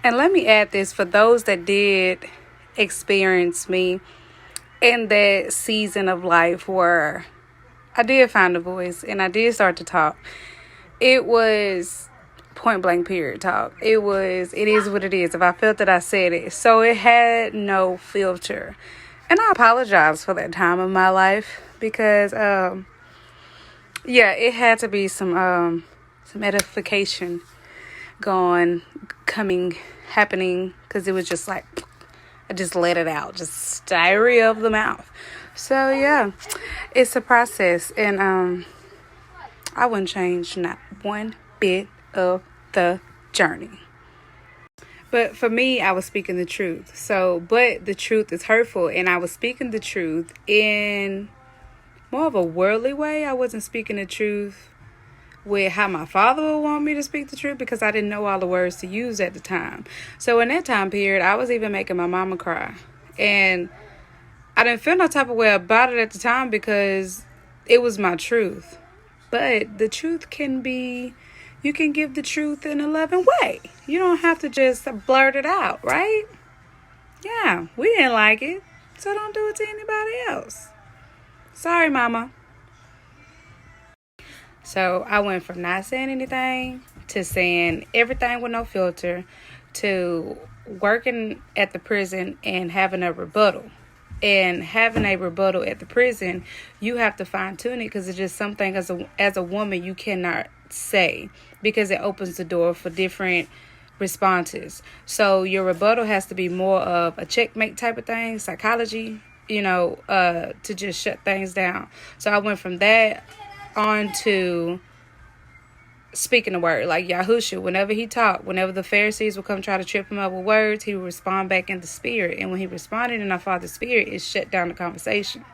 And let me add this for those that did experience me in that season of life where I did find a voice and I did start to talk. It was point blank period talk. It is what it is. If I felt that, I said it. So it had no filter. And I apologize for that time of my life because it had to be some edification happening, because it was just like I just let it out, just diarrhea of the mouth. So yeah, it's a process, and I wouldn't change not one bit of the journey. But for me, I was speaking the truth. But the truth is hurtful, and I was speaking the truth in more of a worldly way. I wasn't speaking the truth with how my father would want me to speak the truth, because I didn't know all the words to use at the time. So in that time period, I was even making my mama cry. And I didn't feel no type of way about it at the time because it was my truth. But the truth you can give the truth in a loving way. You don't have to just blurt it out, right? Yeah, we didn't like it, so don't do it to anybody else. Sorry, mama. So I went from not saying anything to saying everything with no filter to working at the prison and having a rebuttal. And having a rebuttal at the prison, you have to fine tune it, because it's just something as a woman you cannot say, because it opens the door for different responses. So your rebuttal has to be more of a checkmate type of thing, psychology, to just shut things down. So I went from that on to speaking the word, like Yahushua. Whenever he talked, whenever the Pharisees would come try to trip him up with words, he would respond back in the spirit. And when he responded in our Father's spirit, it shut down the conversation.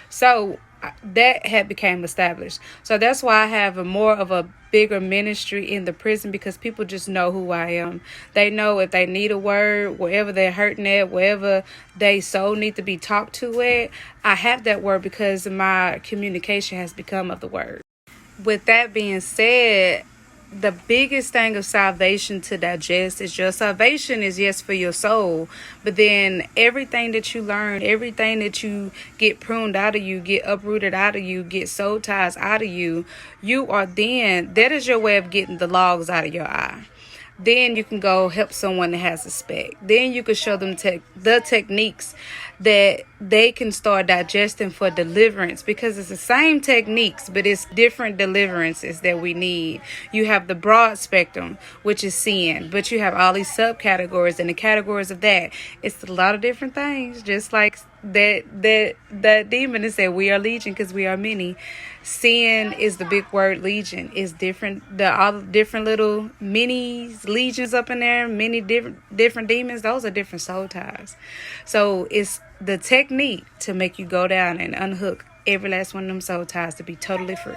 So that had became established. So that's why I have more of a bigger ministry in the prison, because people just know who I am. They know if they need a word, wherever they're hurting at, wherever they so need to be talked to at, I have that word, because my communication has become of the word. With that being said, the biggest thing of salvation to digest is your salvation is yes for your soul, but then everything that you learn, everything that you get pruned out of you, get uprooted out of you, get soul ties out of you, that is your way of getting the logs out of your eye. Then you can go help someone that has a speck. Then you can show them the techniques that they can start digesting for deliverance, because it's the same techniques, but it's different deliverances that we need. You have the broad spectrum, which is sin, but you have all these subcategories, and the categories of that, it's a lot of different things. Just like that demon that said we are legion because we are many. Sin is the big word. Legion is different. All the different little minis, legions up in there, many different demons. Those are different soul ties. So it's the technique to make you go down and unhook every last one of them soul ties to be totally free.